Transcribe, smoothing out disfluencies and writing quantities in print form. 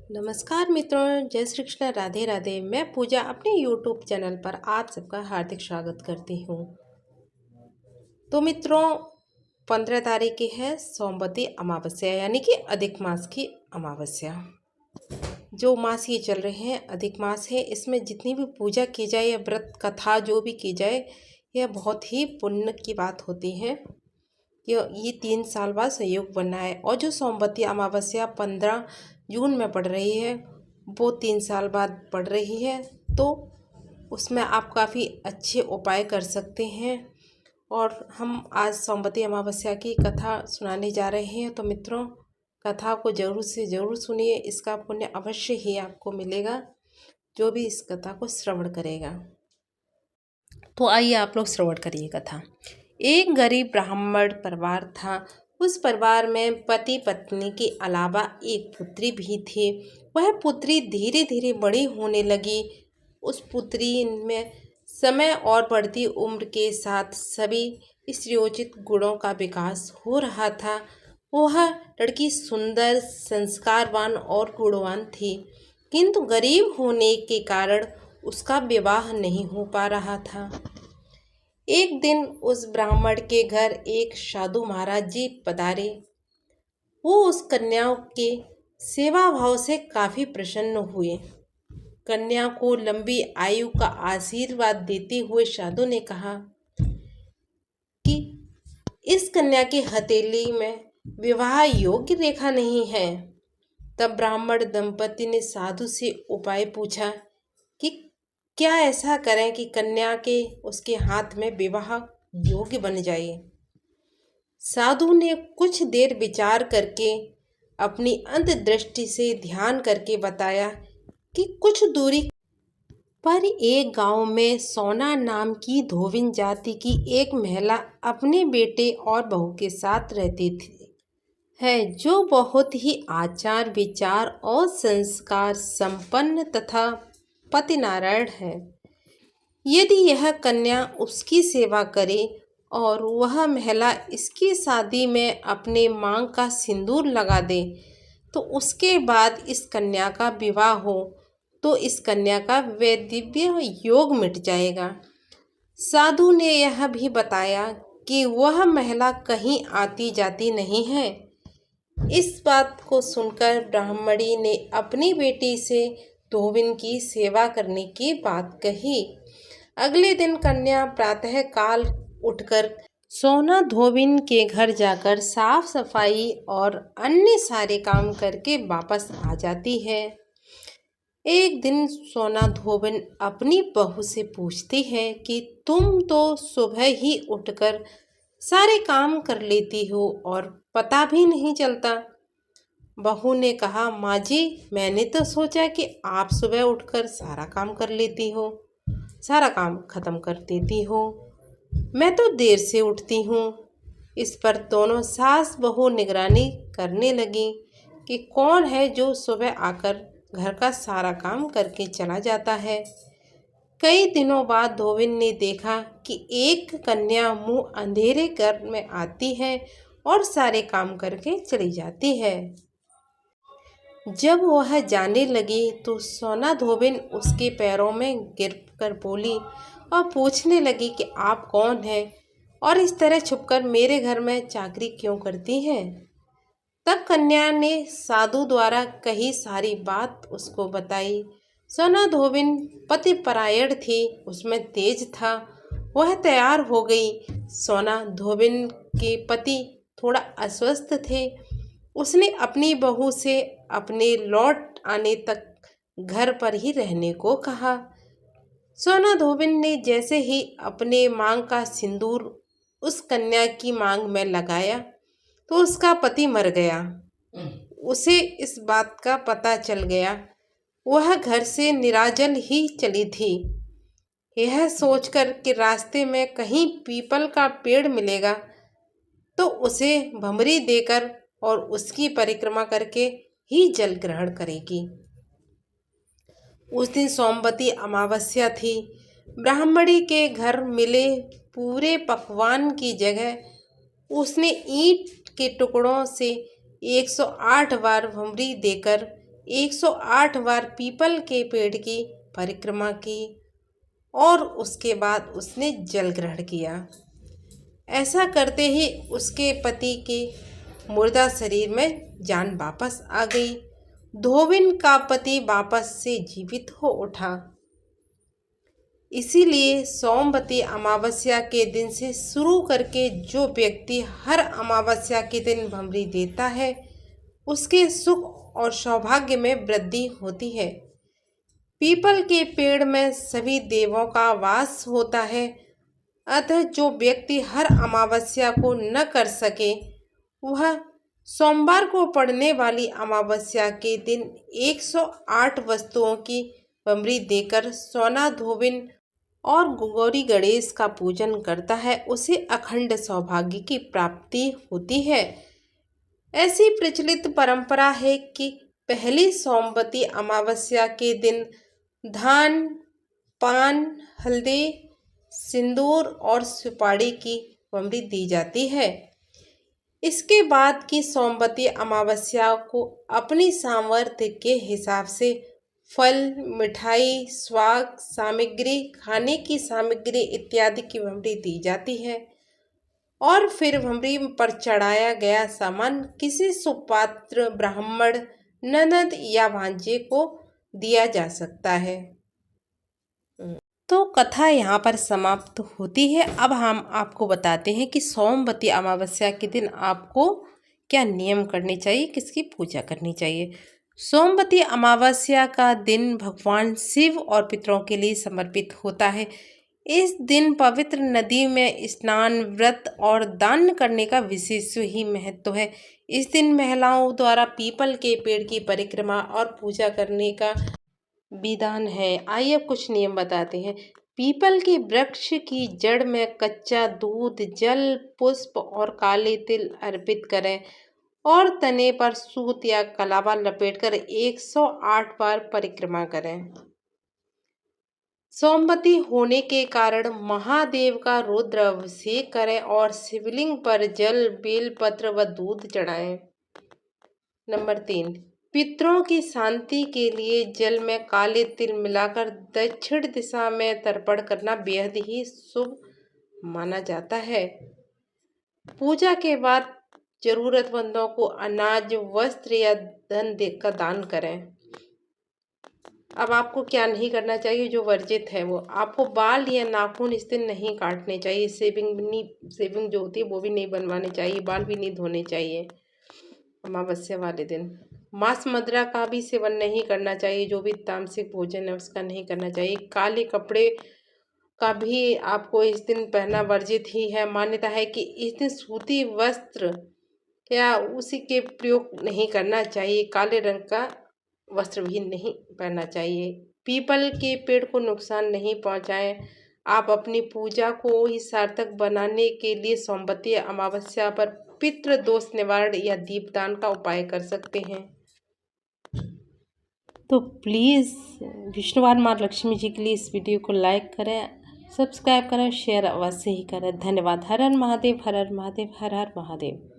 नमस्कार मित्रों, जय श्री कृष्ण, राधे राधे। मैं पूजा अपने यूट्यूब चैनल पर आप सबका हार्दिक स्वागत करती हूँ। तो मित्रों, 15 तारीख की है सोमवती अमावस्या, यानी कि अधिक मास की अमावस्या। जो मास ये चल रहे हैं अधिक मास है, इसमें जितनी भी पूजा की जाए या व्रत कथा जो भी की जाए, यह बहुत ही पुण्य की बात होती है कि ये 3 साल बाद संयोग बना है। और जो सोमवती अमावस्या 15 जून में पड़ रही है, वो 3 साल बाद पड़ रही है। तो उसमें आप काफ़ी अच्छे उपाय कर सकते हैं। और हम आज सोमवती अमावस्या की कथा सुनाने जा रहे हैं। तो मित्रों, कथा को ज़रूर से ज़रूर सुनिए, इसका पुण्य अवश्य ही आपको मिलेगा जो भी इस कथा को श्रवण करेगा। तो आइए आप लोग श्रवण करिए कथा। एक गरीब ब्राह्मण परिवार था। उस परिवार में पति पत्नी के अलावा एक पुत्री भी थी। वह पुत्री धीरे धीरे बड़ी होने लगी। उस पुत्री में समय और बढ़ती उम्र के साथ सभी स्त्रीयोचित गुणों का विकास हो रहा था। वह लड़की सुंदर, संस्कारवान और गुणवान थी, किंतु गरीब होने के कारण उसका विवाह नहीं हो पा रहा था। एक दिन उस ब्राह्मण के घर एक साधु महाराज जी पधारे। वो उस कन्या के सेवा भाव से काफी प्रसन्न हुए। कन्या को लंबी आयु का आशीर्वाद देते हुए साधु ने कहा कि इस कन्या की हथेली में विवाह योग्य रेखा नहीं है। तब ब्राह्मण दंपति ने साधु से उपाय पूछा कि क्या ऐसा करें कि कन्या के उसके हाथ में विवाह योग्य बन जाए। साधु ने कुछ देर विचार करके अपनी अंतर्दृष्टि से ध्यान करके बताया कि कुछ दूरी पर एक गांव में सोना नाम की धोबिन जाति की एक महिला अपने बेटे और बहू के साथ रहती थी, जो बहुत ही आचार विचार और संस्कार संपन्न तथा पतिनारायण है। यदि यह कन्या उसकी सेवा करे और वह महिला इसकी शादी में अपने मांग का सिंदूर लगा दे, तो उसके बाद इस कन्या का विवाह हो तो इस कन्या का वैधव्य योग मिट जाएगा। साधु ने यह भी बताया कि वह महिला कहीं आती जाती नहीं है। इस बात को सुनकर ब्राह्मणी ने अपनी बेटी से धोबिन की सेवा करने की बात कही। अगले दिन कन्या प्रातः काल उठकर सोना धोबिन के घर जाकर साफ सफाई और अन्य सारे काम करके वापस आ जाती है। एक दिन सोना धोबिन अपनी बहू से पूछती है कि तुम तो सुबह ही उठकर सारे काम कर लेती हो और पता भी नहीं चलता। बहू ने कहा, माँ जी, मैंने तो सोचा कि आप सुबह उठकर सारा काम कर लेती हो, सारा काम खत्म कर देती हो। मैं तो देर से उठती हूँ। इस पर दोनों सास बहू निगरानी करने लगी कि कौन है जो सुबह आकर घर का सारा काम करके चला जाता है। कई दिनों बाद धोबिन ने देखा कि एक कन्या मुंह अंधेरे घर में आती है और सारे काम करके चली जाती है। जब वह जाने लगी तो सोना धोबिन उसके पैरों में गिर कर बोली और पूछने लगी कि आप कौन हैं और इस तरह छुपकर मेरे घर में चाकरी क्यों करती हैं। तब कन्या ने साधु द्वारा कही सारी बात उसको बताई। सोना धोबिन पतिपरायण थी, उसमें तेज था। वह तैयार हो गई। सोना धोबिन के पति थोड़ा अस्वस्थ थे। उसने अपनी बहू से अपने लौट आने तक घर पर ही रहने को कहा। सोना धोबिन ने जैसे ही अपने मांग का सिंदूर उस कन्या की मांग में लगाया तो उसका पति मर गया। उसे इस बात का पता चल गया। वह घर से निराजल ही चली थी। यह सोचकर कि रास्ते में कहीं पीपल का पेड़ मिलेगा तो उसे भंवरी देकर और उसकी परिक्रमा करके ही जल ग्रहण करेगी। उस दिन सोमवती अमावस्या थी। ब्राह्मणी के घर मिले पूरे पकवान की जगह उसने ईंट के टुकड़ों से 108 बार भंवरी देकर 108 बार पीपल के पेड़ की परिक्रमा की और उसके बाद उसने जल ग्रहण किया। ऐसा करते ही उसके पति के मुर्दा शरीर में जान वापस आ गई। धोबिन का पति वापस से जीवित हो उठा। इसीलिए सोमवती अमावस्या के दिन से शुरू करके जो व्यक्ति हर अमावस्या के दिन भंवरी देता है उसके सुख और सौभाग्य में वृद्धि होती है। पीपल के पेड़ में सभी देवों का वास होता है, अतः जो व्यक्ति हर अमावस्या को न कर सके वह सोमवार को पड़ने वाली अमावस्या के दिन 108 वस्तुओं की भंवरी देकर सोना, धोबिन और गौरी गणेश का पूजन करता है, उसे अखंड सौभाग्य की प्राप्ति होती है। ऐसी प्रचलित परंपरा है कि पहली सोमवती अमावस्या के दिन धान, पान, हल्दी, सिंदूर और सुपारी की भंवरी दी जाती है। इसके बाद की सोमवती अमावस्या को अपनी सामर्थ्य के हिसाब से फल, मिठाई, स्वाग सामग्री, खाने की सामग्री इत्यादि की भंवरी दी जाती है और फिर भंवरी पर चढ़ाया गया सामान किसी सुपात्र, ब्राह्मण, ननद या भांजे को दिया जा सकता है। तो कथा यहाँ पर समाप्त होती है। अब हम आपको बताते हैं कि सोमवती अमावस्या के दिन आपको क्या नियम करने चाहिए, किसकी पूजा करनी चाहिए। सोमवती अमावस्या का दिन भगवान शिव और पितरों के लिए समर्पित होता है। इस दिन पवित्र नदी में स्नान, व्रत और दान करने का विशेष ही महत्व है। इस दिन महिलाओं द्वारा पीपल के पेड़ की परिक्रमा और पूजा करने का विधान है। आइए अब कुछ नियम बताते हैं। पीपल के वृक्ष की जड़ में कच्चा दूध, जल, पुष्प और काले तिल अर्पित करें और तने पर सूत या कलावा लपेटकर 108 बार परिक्रमा करें। सोमवती होने के कारण महादेव का रुद्र अभिषेक करें और शिवलिंग पर जल, बेलपत्र व दूध चढ़ाएं। नंबर 3, पितरों की शांति के लिए जल में काले तिल मिलाकर दक्षिण दिशा में तर्पण करना बेहद ही शुभ माना जाता है। पूजा के बाद जरूरतमंदों को अनाज, वस्त्र या धन देकर दान करें। अब आपको क्या नहीं करना चाहिए, जो वर्जित है वो आपको बाल या नाखून इस दिन नहीं काटने चाहिए। सेविंग जो होती है वो भी नहीं बनवानी चाहिए, बाल भी नहीं धोने चाहिए अमावस्या वाले दिन। मांस, मदिरा का भी सेवन नहीं करना चाहिए, जो भी तामसिक भोजन है उसका नहीं करना चाहिए। काले कपड़े का भी आपको इस दिन पहनना वर्जित ही है। मान्यता है कि इस दिन सूती वस्त्र या उसी के प्रयोग नहीं करना चाहिए। काले रंग का वस्त्र भी नहीं पहनना चाहिए। पीपल के पेड़ को नुकसान नहीं पहुंचाएं। आप अपनी पूजा को ही सार्थक बनाने के लिए सोमवती अमावस्या पर पितृ दोष निवारण या दीपदान का उपाय कर सकते हैं। तो प्लीज़ विष्णुवान माँ लक्ष्मी जी के लिए इस वीडियो को लाइक करें, सब्सक्राइब करें, शेयर अवश्य ही करें। धन्यवाद। हर हर महादेव, हर हर महादेव, हर हर महादेव।